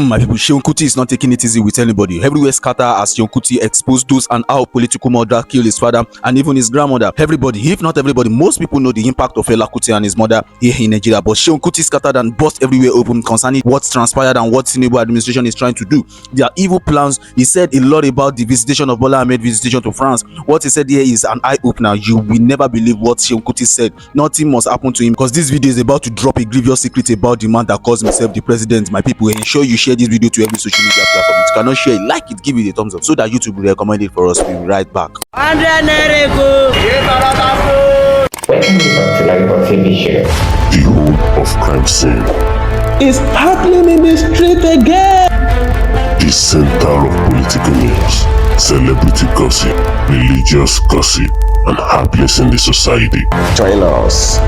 My people, Seun Kuti is not taking it easy with anybody. Everywhere scatter as Seun Kuti exposed those and how political murder killed his father and even his grandmother. Everybody, if not everybody, most people know the impact of Fela Kuti and his mother here in Nigeria. But Seun Kuti scattered and burst everywhere open concerning what's transpired and what Tinubu administration is trying to do. Their evil plans. He said a lot about the visitation of Bola Ahmed visitation to France. What he said here is an eye-opener. You will never believe what Seun Kuti said. Nothing must happen to him because this video is about to drop a grievous secret about the man that calls himself the president. My people, ensure you share this video to every social media platform. If you cannot share it, like it, give it a thumbs up so that YouTube will recommend it for us. We'll be right back. Welcome to Kïllèr TV show. The home of crime scene. It's happening in the street again. The center of political news, celebrity gossip, religious gossip, and happiness in the society. Join us,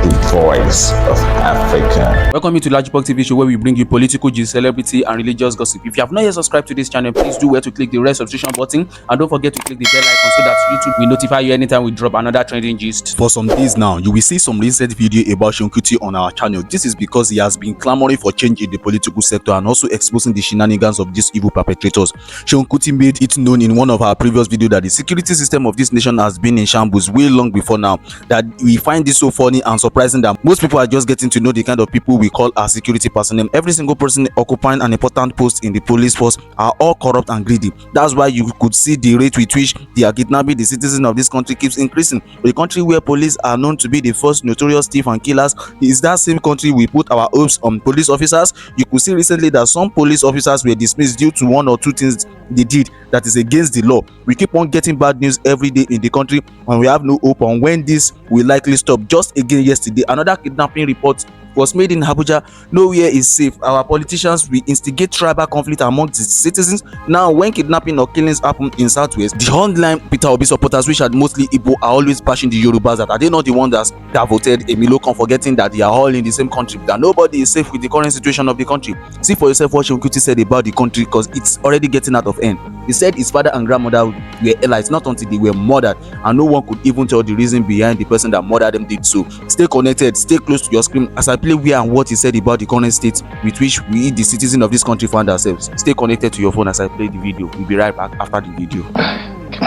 the voice of Africa. Welcome to Kïllèr TV show, where we bring you political gist, celebrity, and religious gossip. If you have not yet subscribed to this channel, please do where to click the red subscription button and don't forget to click the bell icon so that YouTube will notify you anytime we drop another trending gist. For some days now, you will see some recent video about Seun Kuti on our channel. This is because he has been clamoring for change in the political sector and also exposing the shenanigans of these evil perpetrators. Seun Kuti made it known in one of our previous videos that the security system of this nation has been in shambles way long before now. That we find this so funny and surprising that most people are just getting to know the kind of people we call our security personnel. Every single person occupying an important post in the police force are all corrupt and greedy. That's why you could see the rate with which they are kidnapping the citizens of this country keeps increasing. The country where police are known to be the first notorious thief and killers is that same country we put our hopes on police officers. You could see recently that some police officers were dismissed due to one or two things they did that is against the law. We keep on getting bad news every day in the country and we have no hope on when this will likely stop. Just again yesterday, another kidnapping report was made in Abuja. Nowhere is safe. Our politicians will instigate tribal conflict among the citizens. Now, when kidnapping or killings happen in Southwest, the online Peter Obi supporters, which are mostly Igbo, are always bashing the Yorubas that are they not the ones that voted Emilokon, forgetting that they are all in the same country, that nobody is safe with the current situation of the country. See for yourself what Seun Kuti said about the country because it's already getting out of hand. He said his father and grandmother were allies not until they were murdered, and no one could even tell the reason behind the person that murdered them did so. Stay connected, stay close to your screen as I play where and what he said about the current state with which we, the citizens of this country, find ourselves. Stay connected to your phone as I play the video. We'll be right back after the video.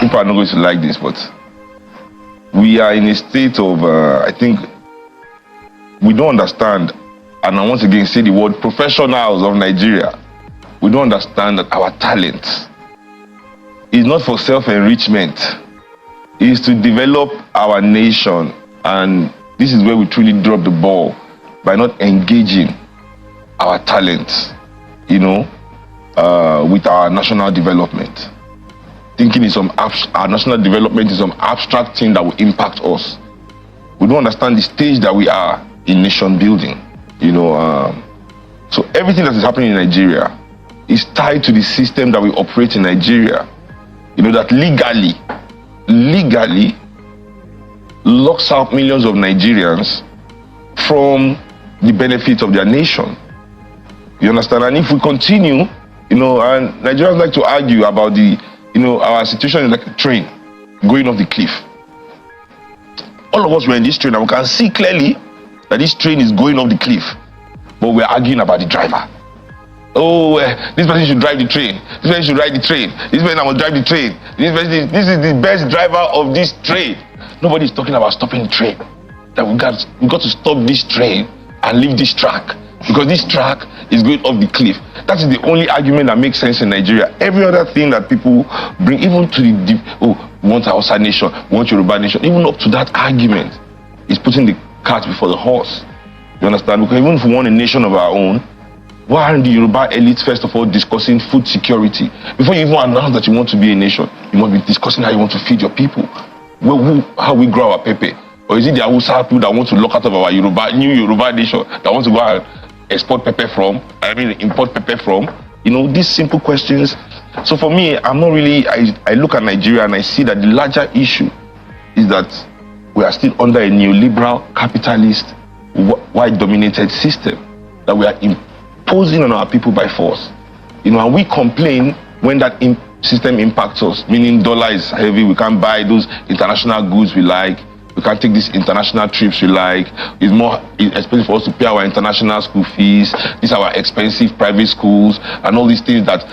People are not going to like this, but we are in a state of, I think, we don't understand, and I once again say the word professionals of Nigeria. We don't understand that our talent is not for self-enrichment. It is to develop our nation, and this is where we truly drop the ball by not engaging our talents, with our national development. Thinking our national development is some abstract thing that will impact us. We don't understand the stage that we are in nation building, So everything that is happening in Nigeria is tied to the system that we operate in Nigeria. That legally locks out millions of Nigerians from the benefits of their nation. You understand? And if we continue, and Nigerians like to argue about our situation is like a train going off the cliff. All of us were in this train and we can see clearly that this train is going off the cliff, but we're arguing about the driver. Oh, this person should drive the train. This person should ride the train. This person must drive the train. This is the best driver of this train. Nobody is talking about stopping the train. That we got to stop this train and leave this track because this track is going off the cliff. That is the only argument that makes sense in Nigeria. Every other thing that people bring, even to we want our outside nation, we want Yoruba nation, even up to that argument is putting the cart before the horse. You understand? Because even if we want a nation of our own, why aren't the Yoruba elites first of all discussing food security? Before you even announce that you want to be a nation, you must be discussing how you want to feed your people. How we grow our pepper. Or is it the Hausa people that want to lock out of our new Yoruba nation that want to go and import pepper from? These simple questions. So for me, I'm not really, I look at Nigeria and I see that the larger issue is that we are still under a neoliberal, capitalist, white-dominated system that we are imposing on our people by force. And we complain when that system impacts us, meaning dollar is heavy, we can't buy those international goods we like. We can't take these international trips we like. It's more expensive for us to pay our international school fees. These are our expensive private schools and all these things that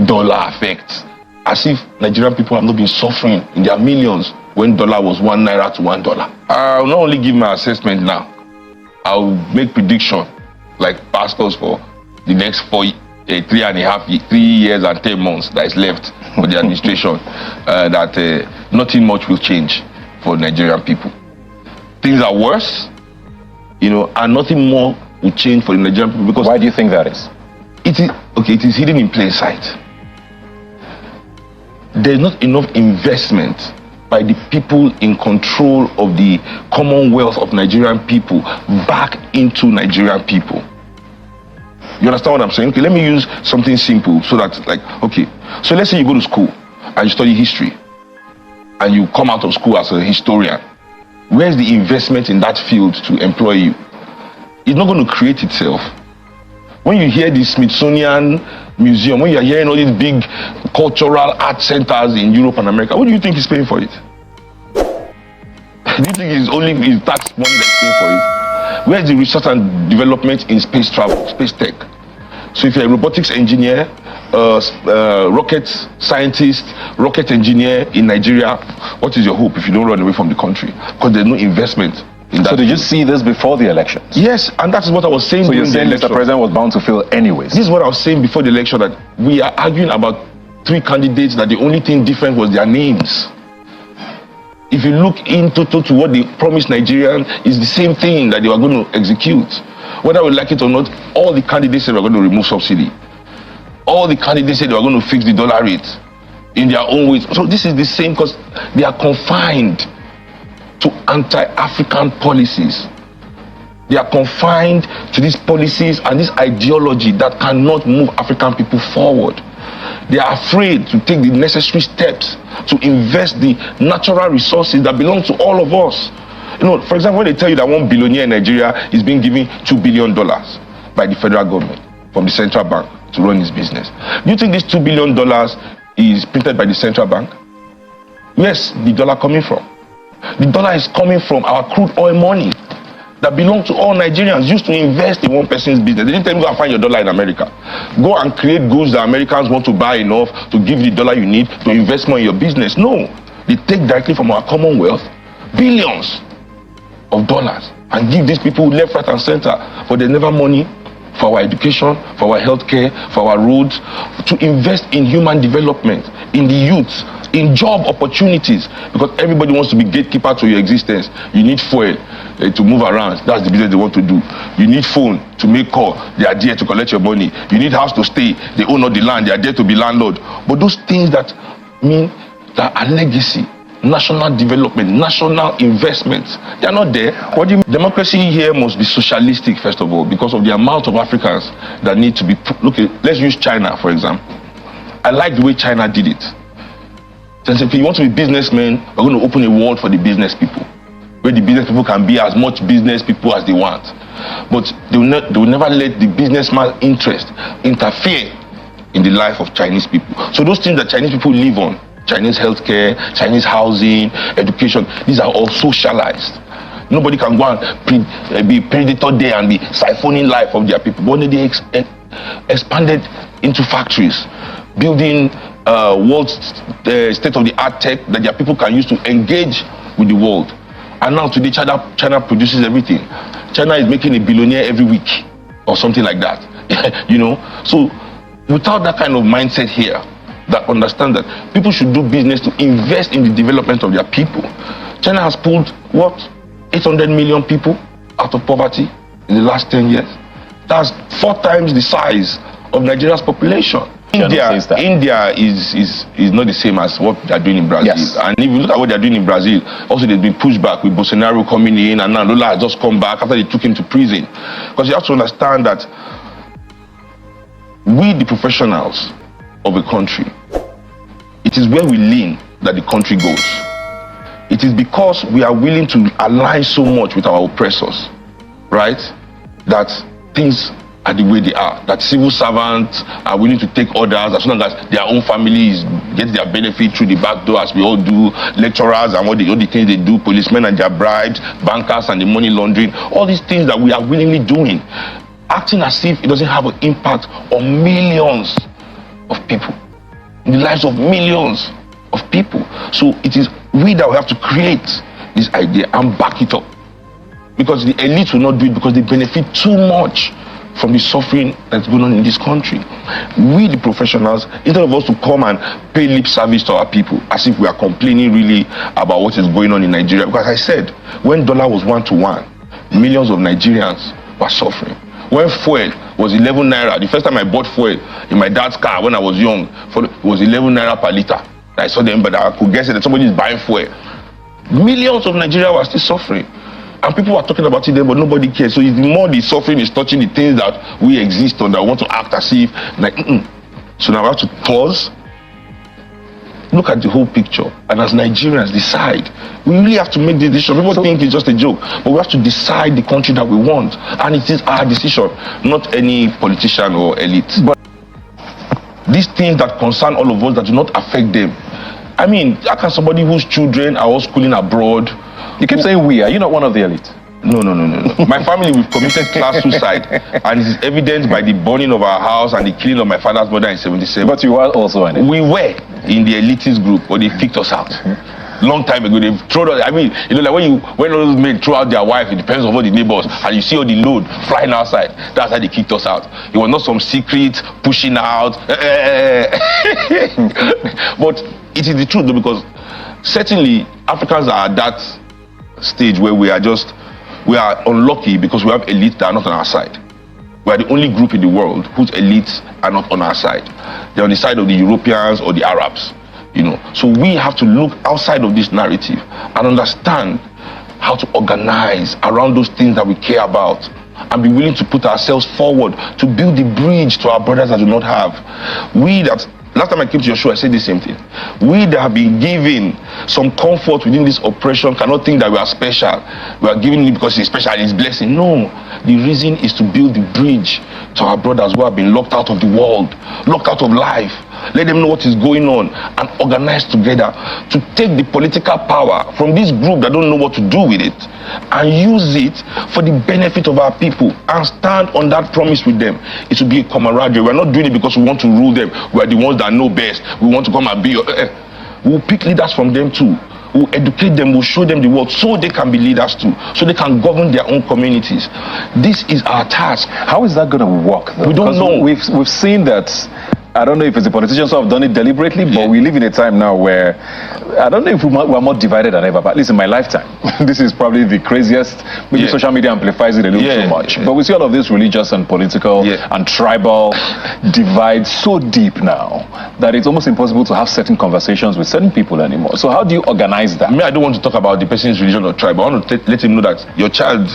dollar affects. As if Nigerian people have not been suffering in their millions when dollar was 1 naira to $1. I'll not only give my assessment now, I'll make prediction like pastors for the next 3 years and 10 months that is left for the administration, that nothing much will change for Nigerian people. Things are worse, and nothing more will change for the Nigerian people. Because why do you think that is? It is hidden in plain sight. There's not enough investment by the people in control of the commonwealth of Nigerian people back into Nigerian people. You understand what I'm saying? Okay, let me use something simple so that, so let's say you go to school and you study history and you come out of school as a historian. Where's the investment in that field to employ you? It's not going to create itself. When you hear the Smithsonian Museum, when you're hearing all these big cultural art centers in Europe and America, what do you think is paying for it? Do you think it's only tax money that's paying for it? Where's the research and development in space travel, space tech? So if you're a robotics engineer, rocket scientist, rocket engineer in Nigeria, what is your hope if you don't run away from the country? Because there's no investment in that. So did you see this before the elections? Yes, and that is what I was saying. So you're saying Mr. President was bound to fail anyways? This is what I was saying before the election, that we are arguing about 3 candidates that the only thing different was their names. If you look into to what they promised Nigerians, it's the same thing that they were going to execute. Whether we like it or not, all the candidates said they were going to remove subsidy. All the candidates said they were going to fix the dollar rate in their own ways. So this is the same, because they are confined to anti-African policies. They are confined to these policies and this ideology that cannot move African people forward. They are afraid to take the necessary steps to invest the natural resources that belong to all of us. For example, when they tell you that one billionaire in Nigeria is being given $2 billion by the federal government from the central bank to run his business. Do you think this $2 billion is printed by the central bank? Where's the dollar coming from? The dollar is coming from our crude oil money that belong to all Nigerians, used to invest in one person's business. They didn't tell you go and find your dollar in America. Go and create goods that Americans want to buy enough to give you the dollar you need to invest more in your business. No, they take directly from our commonwealth billions of dollars and give these people left, right and center, but there's never money for our education, for our healthcare, for our roads, to invest in human development, in the youth, in job opportunities, because everybody wants to be gatekeeper to your existence. You need fuel to move around. That's the business they want to do. You need phone to make call. They are there to collect your money. You need house to stay. They own all the land. They are there to be landlord. But those things that mean that are legacy, national development, national investments, they are not there. What do you mean? Democracy here must be socialistic, first of all, because of the amount of Africans that need to be. Look, let's use China, for example. I like the way China did it. If you want to be businessmen, we're going to open a world for the business people, where the business people can be as much business people as they want. But they will never let the businessman's interest interfere in the life of Chinese people. So those things that Chinese people live on, Chinese healthcare, Chinese housing, education, these are all socialized. Nobody can go and be predator there and be siphoning life of their people. But when they expanded into factories, building world state-of-the-art tech that their people can use to engage with the world. And now today China produces everything. China is making a billionaire every week or something like that. So without that kind of mindset here, that understand that people should do business to invest in the development of their people. China has pulled, 800 million people out of poverty in the last 10 years. That's 4 times the size of Nigeria's population. India is not the same as what they are doing in Brazil. Yes. And if you look at what they are doing in Brazil, also they've been pushed back with Bolsonaro coming in, and now Lula has just come back after they took him to prison. Because you have to understand that we, the professionals of a country, it is where we lean that the country goes. It is because we are willing to align so much with our oppressors, right, that things are the way they are. That civil servants are willing to take orders as long as their own families get their benefit through the back door, as we all do. Lecturers and all the things they do, policemen and their bribes, bankers and the money laundering, all these things that we are willingly doing, acting as if it doesn't have an impact on millions of people, in the lives of millions of people. So it is we that we have to create this idea and back it up, because the elite will not do it because they benefit too much from the suffering that's going on in this country. We, the professionals, instead of us to come and pay lip service to our people as if we are complaining really about what is going on in Nigeria, because I said, when dollar was 1-to-1, millions of Nigerians were suffering. When fuel was 11 naira, the first time I bought fuel in my dad's car when I was young, it was 11 naira per liter. I saw them, but I could guess that somebody is buying fuel. Millions of Nigerians were still suffering. And people are talking about it there, but nobody cares. So it's more the suffering is touching the things that we exist on, that want to act as if, like, So now we have to pause, look at the whole picture, and as Nigerians decide. We really have to make the decision. People think it's just a joke, but we have to decide the country that we want. And it is our decision, not any politician or elite. But these things that concern all of us that do not affect them. I mean, how can somebody whose children are all schooling abroad? You keep saying we. Are you not one of the elite? No. My family, we've committed class suicide, and it is evidenced by the burning of our house and the killing of my father's mother in 1977. But you are also an elite. We were in the elitist group, but they kicked us out. Long time ago, they've thrown us. I mean, like when those men throw out their wife, it depends on all the neighbors, and you see all the load flying outside. That's how they kicked us out. It was not some secret pushing out. But it is the truth, though, because certainly Africans are at that stage where we are unlucky because we have elites that are not on our side. We are the only group in the world whose elites are not on our side. They're on the side of the Europeans or the Arabs, So we have to look outside of this narrative and understand how to organize around those things that we care about and be willing to put ourselves forward to build the bridge to our brothers that do not have. Last time I came to your show, I said the same thing. We that have been given some comfort within this oppression cannot think that we are special. We are giving it because it's special and it's blessing. No, the reason is to build the bridge to our brothers who have been locked out of the world, locked out of life. Let them know what is going on and organize together to take the political power from this group that don't know what to do with it and use it for the benefit of our people and stand on that promise with them. It will be a camaraderie. We're not doing it because we want to rule them. We are the ones that know best. We want to come and be we'll pick leaders from them too. We'll educate them, we'll show them the world so they can be leaders too, so they can govern their own communities. This is our task. How is that going to work, though? We don't know. We've seen that. I don't know if it's the politicians who have done it deliberately, but we live in a time now where I don't know if we're more divided than ever, but at least in my lifetime, this is probably the craziest. Maybe social media amplifies it a little too much. But we see all of this religious and political and tribal divide so deep now that it's almost impossible to have certain conversations with certain people anymore. So how do you organize that? I don't want to talk about the person's religion or tribe. I want to let him know that your child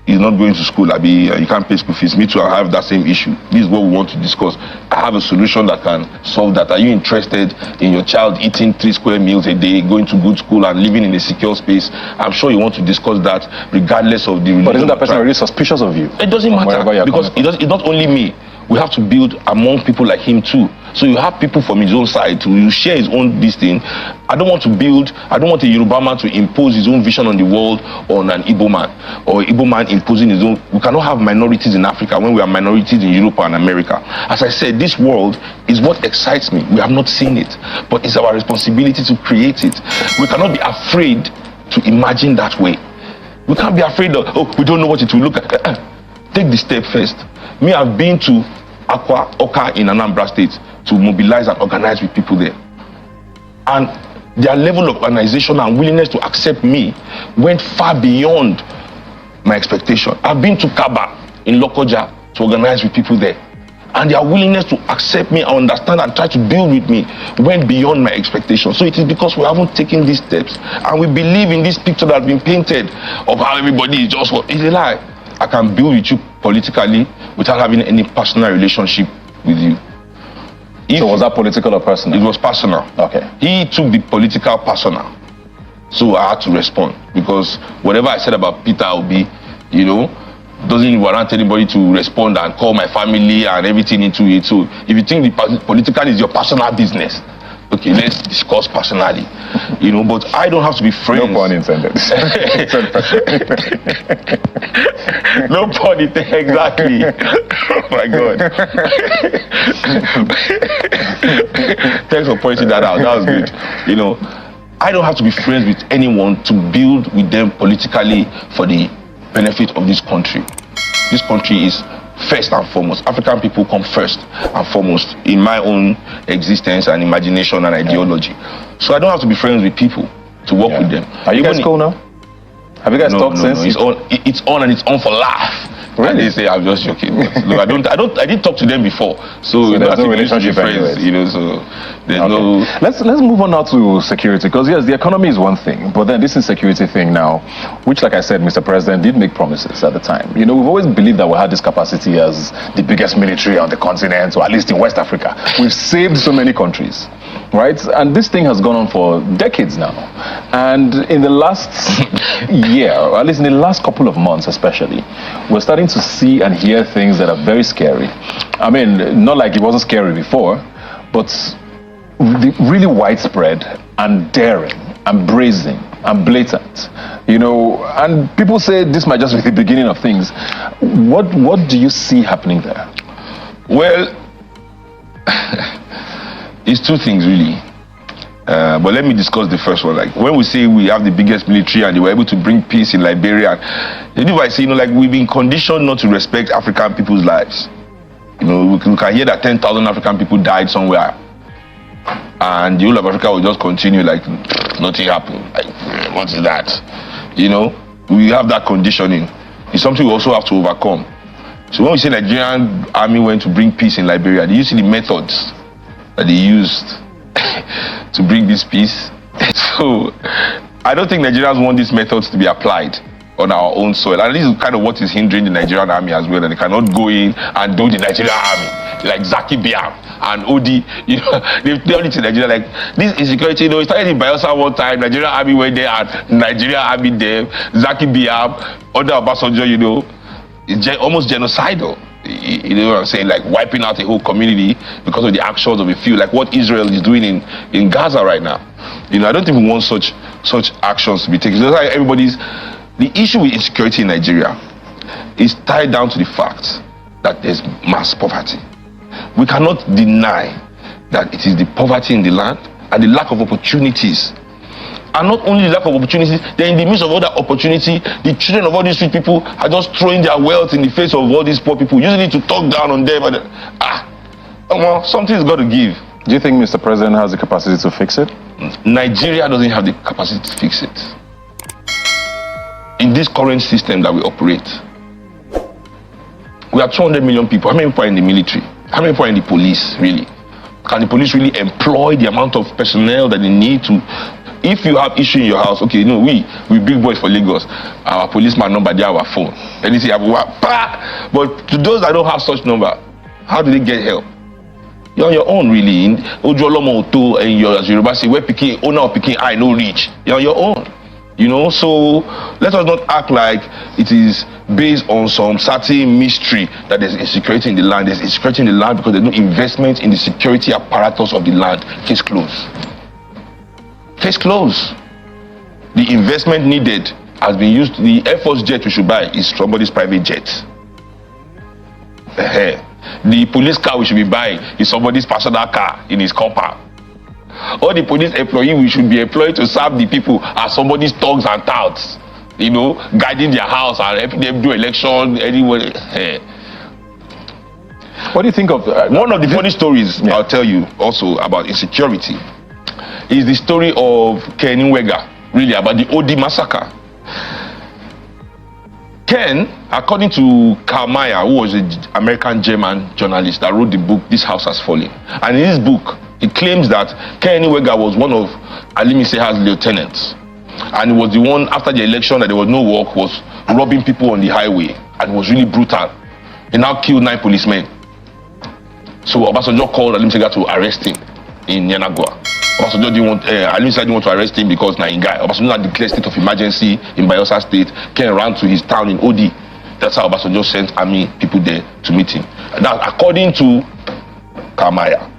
is not going to school. You can't pay school fees. Me too, I have that same issue. This is what we want to discuss. I have a solution that can solve that. Are you interested in your child eating 3 square meals a day, going to good school and living in a secure space? I'm sure you want to discuss that regardless of the religion. But isn't that person really suspicious of you? It doesn't matter, because it's not only me. We have to build among people like him too. So you have people from his own side who share his own this thing. I don't want a Yoruba man to impose his own vision on the world on an Igbo man, or Igbo man imposing his own. We cannot have minorities in Africa when we are minorities in Europe and America. As I said, this world is what excites me. We have not seen it, but it's our responsibility to create it. We cannot be afraid to imagine that way. We can't be afraid of, we don't know what it will look like. Take the step first. Me, I've been to Oka in Anambra State to mobilize and organize with people there. And their level of organization and willingness to accept me went far beyond my expectation. I've been to Kaba in Lokoja to organize with people there. And their willingness to accept me and understand and try to build with me went beyond my expectation. So it is because we haven't taken these steps. And we believe in this picture that has been painted of how everybody is just what. It's a lie. I can build with you politically without having any personal relationship with you. So was that political or personal? It was personal. Okay. He took the political personal. So I had to respond, because whatever I said about Peter Obi, doesn't warrant anybody to respond and call my family and everything into it. So if you think the political is your personal business, okay, let's discuss personally, you know, but I don't have to be friends. No pun intended. No pun intended, exactly. Oh my God. Thanks for pointing that out, that was good. You know, I don't have to be friends with anyone to build with them politically for the benefit of this country. This country is first and foremost. African people come first and foremost in my own existence and imagination and ideology. So I don't have to be friends with people to work with them. Are you guys cool now? Have you guys talked since? No. It's on and it's on for life. Really? And they say I'm just joking. Look, I didn't talk to them before. So you know, there's no relationship friends, you know, so there's okay. no. Let's move on now to security, because yes, the economy is one thing, but then this insecurity thing now, which, like I said, Mr. President did make promises at the time. You know, we've always believed that we had this capacity as the biggest military on the continent, or at least in West Africa. We've saved so many countries, right? And this thing has gone on for decades now. And in the last year, or at least in the last couple of months especially, we're starting to see and hear things that are very scary. I mean, not like it wasn't scary before, but really widespread and daring and brazen and blatant, you know. And people say this might just be the beginning of things. What do you see happening there? Well, it's two things really. But let me discuss the first one. Like when we say we have the biggest military and they were able to bring peace in Liberia, I say, you know, like we've been conditioned not to respect African people's lives. You know, we can hear that 10,000 African people died somewhere, and the whole of Africa will just continue like nothing happened. Like, what is that? You know, we have that conditioning. It's something we also have to overcome. So when we say Nigerian army went to bring peace in Liberia, do you see the methods that they used to bring this peace? So I don't think Nigerians want these methods to be applied on our own soil, and this is kind of what is hindering the Nigerian army as well, that they cannot go in and do the Nigerian army like Zaki Biam and Odi. You know, they've done it in Nigeria. Like this insecurity, you know, it started in Bayelsa one time. Nigerian army went there and Nigerian army there. Zaki Biam under Obasanjo, you know, it's almost genocidal. You know what I'm saying? Like wiping out a whole community because of the actions of a few, like what Israel is doing in Gaza right now. You know, I don't think we want such actions to be taken. So that's like the issue with insecurity in Nigeria is tied down to the fact that there's mass poverty. We cannot deny that it is the poverty in the land and the lack of opportunities. And not only the lack of opportunities, they're in the midst of all that opportunity. The children of all these rich people are just throwing their wealth in the face of all these poor people, using it to talk down on them. And, something's got to give. Do you think Mr. President has the capacity to fix it? Nigeria doesn't have the capacity to fix it. In this current system that we operate, we are 200 million people. How many people are in the military? How many people are in the police, really? Can the police really employ the amount of personnel that they need to? If you have issue in your house, okay, you know, we big boys for Lagos, our policeman number, they have our phone. Anything, but to those that don't have such number, how do they get help? You're on your own, really. In Ojolomo Oto and your Yoruba say, where picking owner of picking I no reach. You're on your own. You know, so let us not act like it is based on some certain mystery that there's insecurity in the land. There's insecurity in the land because there's no investment in the security apparatus of the land. Case closed. Case closed. The investment needed has been used. The Air Force jet we should buy is somebody's private jet. The police car we should be buying is somebody's personal car in his compound. All the police employee we should be employed to serve the people are somebody's thugs and touts, you know, guiding their house and helping them do election anywhere. What do you think of one of the funny stories I'll tell you also about insecurity is the story of Ken Nwega, really about the OD massacre. Ken, according to Karl Mayer, who was an American-German journalist that wrote the book This House Has Fallen, and in his book he claims that Ken Nwega was one of Alimi Seha's lieutenants, and he was the one after the election that there was no work, was robbing people on the highway and was really brutal. He now killed 9 policemen. So Obasanjo called Alimi Seha to arrest him in Yanagwa. Obasanjo didn't want, Alimi Seha didn't want to arrest him because Obasanjo had declared state of emergency in Bayelsa State. Ken ran to his town in Odi. That's how Obasanjo sent army people there to meet him. Now, according to Kamaya,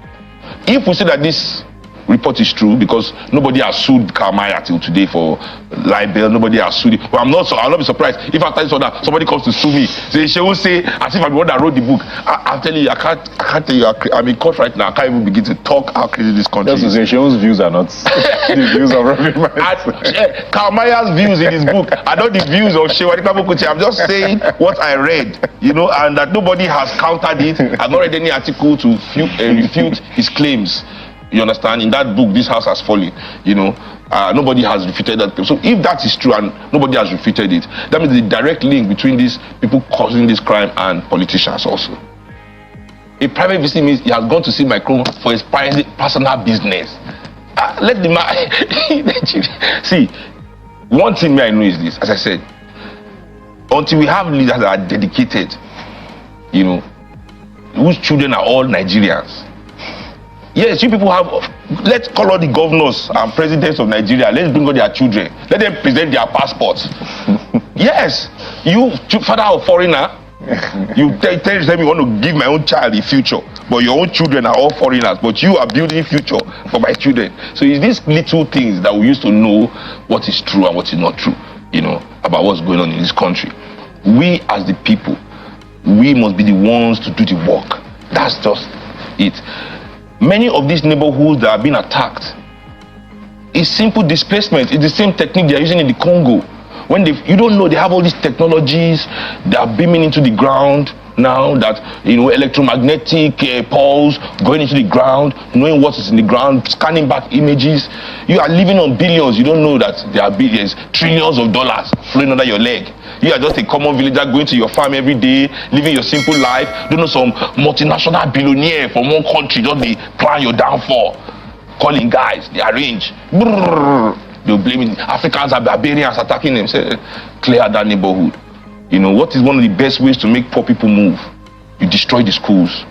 if we say that this report is true, because nobody has sued Kamaya till today for libel, nobody has sued it. But I'll not be surprised if after this order somebody comes to sue me. She will say, as if I'm the one that wrote the book. I'm telling you, I can't tell you. I'm in court right now. I can't even begin to talk how crazy this country is. Sheun's views are not the views of everybody. Kamaya's views in his book are not the views of Seun Kuti. I'm just saying what I read, and that nobody has countered it. I've not read any article to refute his claims. You understand? In that book, This House Has Fallen, nobody has refuted that. So if that is true and nobody has refuted it, that means the direct link between these people causing this crime and politicians also. A private visit means he has gone to see Macron for his personal business. Let the man... See, one thing I know is this, as I said, until we have leaders that are dedicated, whose children are all Nigerians. Yes, you people have, let's call all the governors and presidents of Nigeria, let's bring all their children, let them present their passports. Yes, you, father of foreigner, you tell them you want to give my own child a future, but your own children are all foreigners, but you are building future for my children. So it's these little things that we used to know what is true and what is not true, about what's going on in this country. We as the people, we must be the ones to do the work. That's just it. Many of these neighborhoods that are being attacked is simple displacement. It's the same technique they are using in the Congo. When you don't know, they have all these technologies that are beaming into the ground now, that electromagnetic pulse going into the ground, knowing what is in the ground, scanning back images. You are living on billions. You don't know that there are billions, trillions of dollars flowing under your leg. You are just a common villager going to your farm every day, living your simple life. Don't know some multinational billionaire from one country just they plan your downfall. Calling guys, they arrange. They'll blame it. Africans are barbarians attacking them. Say, clear that neighborhood. What is one of the best ways to make poor people move? You destroy the schools.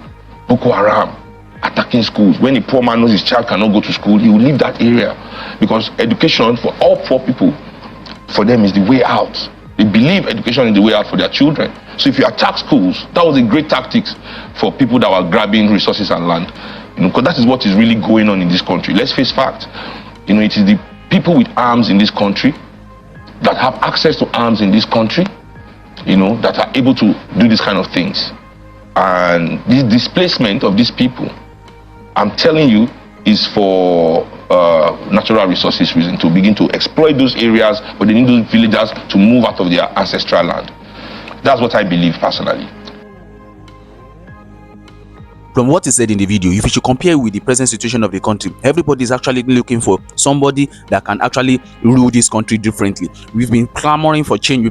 Boko Haram attacking schools. When a poor man knows his child cannot go to school, he will leave that area, because education for all poor people, for them, is the way out. They believe education is the way out for their children. So if you attack schools, that was a great tactic for people that were grabbing resources and land. Because that is what is really going on in this country. Let's face fact. It is the people with arms in this country that have access to arms in this country, that are able to do these kind of things. And this displacement of these people, I'm telling you, is for natural resources reason, to begin to exploit those areas, but they need those villagers to move out of their ancestral land. That's what I believe personally. From what is said in the video, if you should compare with the present situation of the country, everybody is actually looking for somebody that can actually rule this country differently. We've been clamoring for change.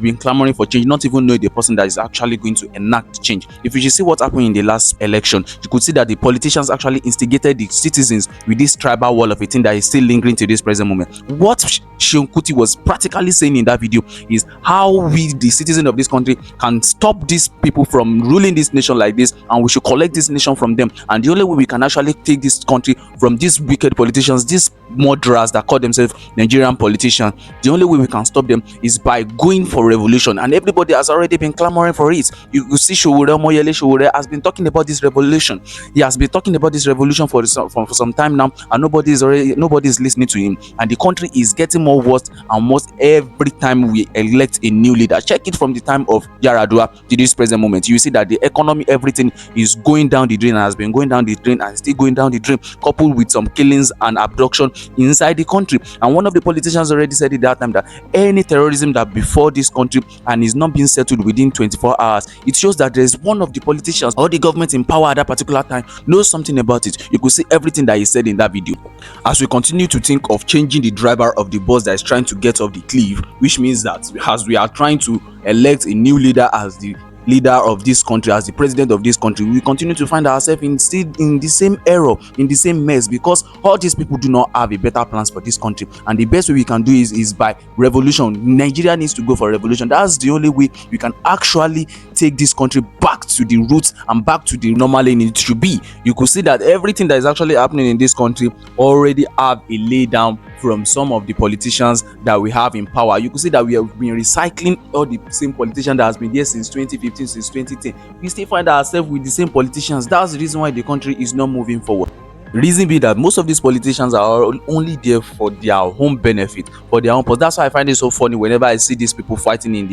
Not even knowing the person that is actually going to enact change. If you should see what happened in the last election, you could see that the politicians actually instigated the citizens with this tribal wall of a thing that is still lingering to this present moment. What Seun Kuti was practically saying in that video is how we, the citizens of this country, can stop these people from ruling this nation like this, and we should collect this nation from them. And the only way we can actually take this country from these wicked politicians, these murderers that call themselves Nigerian politicians, the only way we can stop them is by going for revolution. And everybody has already been clamoring for it. You see Sowore has been talking about this revolution. He has been talking about this revolution for some time now, and nobody is listening to him. And the country is getting more worse and worse every time we elect a new leader. Check it from the time of Yar'Adua to this present moment. You see that the economy, everything is going down the drain, and has been going down the drain and still going down the drain, coupled with some killings and abduction inside the country. And one of the politicians already said at that time that any terrorism that before this country and is not being settled within 24 hours, it shows that there's one of the politicians or the government in power at that particular time knows something about it. You could see everything that he said in that video. As we continue to think of changing the driver of the bus that is trying to get off the cliff, which means that as we are trying to elect a new leader as the leader of this country, as the president of this country, we continue to find ourselves still in the same error, in the same mess, because all these people do not have a better plans for this country. And the best way we can do is by revolution. Nigeria needs to go for revolution. That's the only way we can actually take this country back to the roots and back to the normal lane it should be. You could see that everything that is actually happening in this country already have a laid down from some of the politicians that we have in power. You could see that we have been recycling all the same politicians that has been there since 2015, since 2010. We still find ourselves with the same politicians. That's the reason why the country is not moving forward. Reason be that most of these politicians are only there for their own benefit, for their own purpose. That's why I find it so funny whenever I see these people fighting in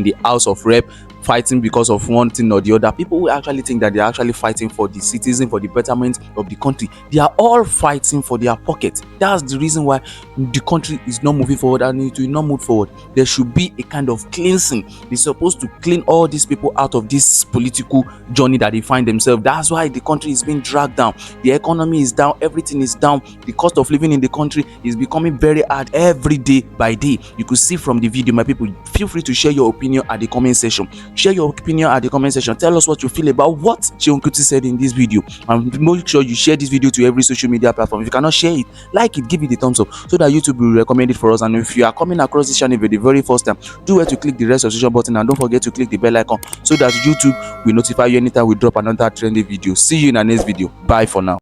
the House of Rep, fighting because of one thing or the other. People who actually think that they're actually fighting for the citizen, for the betterment of the country, they are all fighting for their pocket. That's the reason why the country is not moving forward, and it will not move forward. There should be a kind of cleansing. They're supposed to clean all these people out of this political journey that they find themselves. That's why the country is being dragged down. The economy is down, everything is down. The cost of living in the country is becoming very hard every day by day. You could see from the video, my people. Feel free to share your opinion at the comment section. Share your opinion at the comment section. Tell us what you feel about what Seun Kuti said in this video, and make sure you share this video to every social media platform. If you cannot share it, like it, give it a thumbs up so that YouTube will recommend it for us. And if you are coming across this channel for the very first time, do well to click the red subscription button, and don't forget to click the bell icon so that YouTube will notify you anytime we drop another trendy video. See you in our next video. Bye for now.